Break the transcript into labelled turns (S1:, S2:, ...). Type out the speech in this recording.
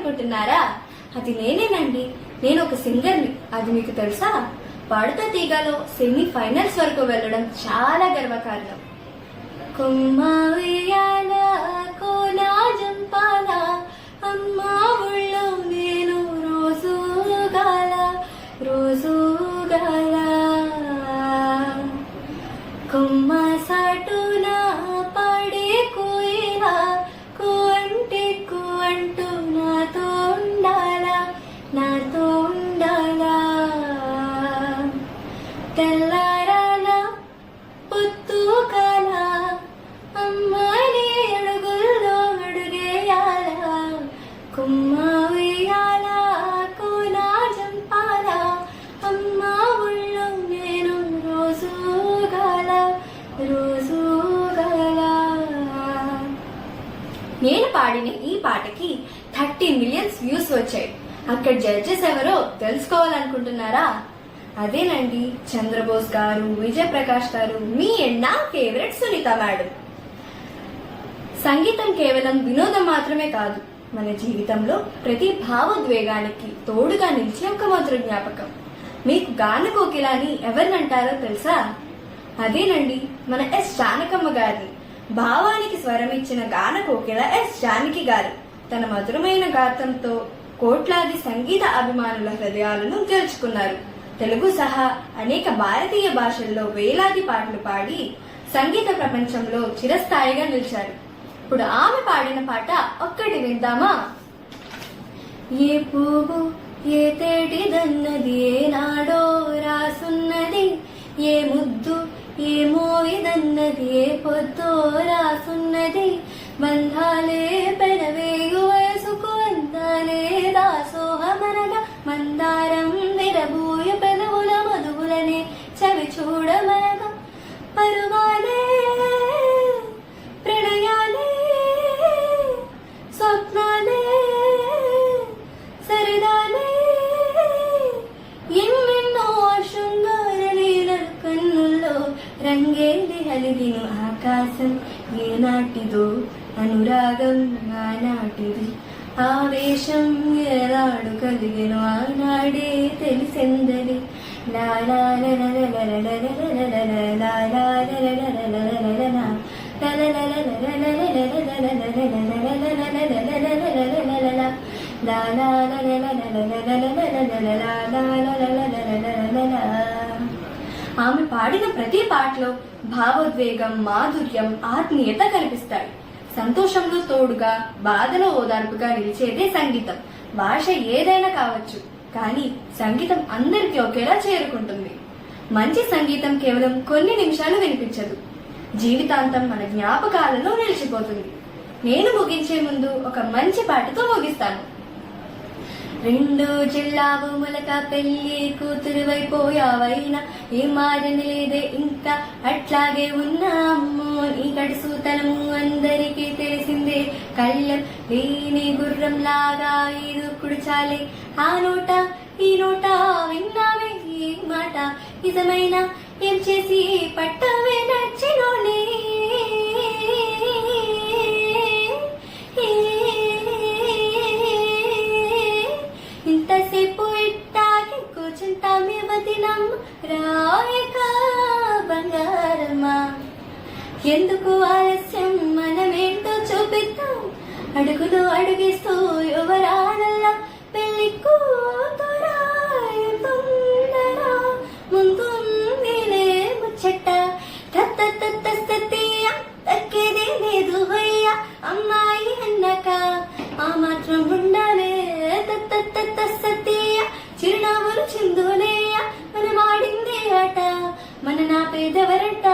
S1: అనుకుంటున్నారా? అది నేనేనండి. నేను ఒక సింగర్ని. అది మీకు తెలుసా? పాడుతా తీగలో సెమీ ఫైనల్స్ వరకు వెళ్ళడం చాలా గర్వకారణం. కొమ్మా ఉయ్యాల కోనా జంపాల అమ్మా ఊళ్ళో నేను రోజు గాల కొమ్మ సాటున పాడే కోయిలా కో అంటే కో అంటూ నాతో ఉండాలా తెల్లారాల పొత్తు కాల అమ్మాని అడుగుల్లో అడుగేయాల కొమ్మ ఉయ్యాల కోనా జంపాల అమ్మా ఊళ్ళో నేను రోజు గాల నేను పాడిన ఈ పాటకి 30 మిలియన్స్ వ్యూస్ వచ్చాయి. అక్కడ జడ్జెస్ ఎవరో తెలుసుకోవాలనుకుంటున్నారా? అదేనండి, చంద్రబోస్ గారు, విజయ్ ప్రకాష్ గారు, మీ నా ఫేవరెట్ సునీత మేడం. సంగీతం కేవలం వినోదం మాత్రమే కాదు, మన జీవితంలో ప్రతి భావోద్వేగానికి తోడుగా నిలిచే ఒక మధుర జ్ఞాపకం. మీకు గాన కోకిలని ఎవరినంటారో తెలుసా? అదేనండి, మన ఎస్ జానకమ్మ గారిని. భావానికి స్వరం ఇచ్చిన గాన కోకిల ఎస్ జానకి గారు తన మధురమైన గాత్రంతో కోట్లాది సంగీత అభిమానుల హృదయాలను గెలుచుకున్నారు. తెలుగు సహా అనేక భారతీయ భాషల్లో వేలాది పాటలు పాడి సంగీత ప్రపంచంలో చిరస్థాయిగా నిలిచారు. ఇప్పుడు ఆమె పాడిన పాట ఒక్కటి విందామా? ఏ పువ్వు ఏ తేటిదన్నది ఏనాడో రాసున్నది, ఏ ముద్దు ఏ మోయిదన్నది ఏ పొద్దో రాసున్నది, బంధాలే పెనవేయు వయసుకు అందాలే దాసోహమనగా మందారం విరబూయ పెదవుల మధువులనే చవి చూడమనగా పరువాలే ప్రణయాలే స్వప్నాలే సరిదాలే ఎన్నెన్నో శృంగార లీలలు కన్నుల్లో రంగేలి హలిదిను ఆకాశం ఏనాటిదో అనురాగం ఆనాటిది ఆవేశం ఎలాడు కలిగెను ఆనాడే తెలిసెందలి ఆమె పాడిన ప్రతి పాటలో భావోద్వేగం, మాధుర్యం, ఆత్మీయత కనిపిస్తాయి. సంతోషంలో తోడుగా, బాధలో ఓదార్పుగా నిలిచేదే సంగీతం. భాష ఏదైనా కావచ్చు, కానీ సంగీతం అందరికీ ఒకేలా చేరుకుంటుంది. మంచి సంగీతం కేవలం కొన్ని నిమిషాలు వినిపించదు, జీవితాంతం మన జ్ఞాపకాలలో నిలిచిపోతుంది. నేను ముగించే ముందు ఒక మంచి పాటతో ముగిస్తాను. రెండు జిల్లావు ములక పెళ్లి కూతురు వైపోయావైనా ఏ మారని లేదే ఇంకా అట్లాగే ఉన్నాము. నీ కడుసూతనము అందరికీ తెలిసిందే, కళ్ళం లేని గుర్రం లాగా ఈ దూకుడు చాలే. ఆ నోట ఈ నోట విన్నావే ఈ మాట నిజమైన ఏం చేసి పట్టవే నచ్చినోనే. ఇంతసేపు ఇట్టాకి కూర్చుంటామే వదినమ్మ రాయక బంగారమ్మా. ఎందుకు ఆలస్యం, మనమేంటో చూపిద్దాం. అడుగులు అడుగేస్తూ యువరానల్లా పెళ్లి కూతురాయి తొందర ముందుందిలే ముచ్చట. తక్కేదే లేదు హయ్య అమ్మాయి అన్నాక ఆ మాత్రం ఉండాలే. సత్య చిరునాములు చిందులేయ మన మాడిందే ఆట మన నా పేదవరట.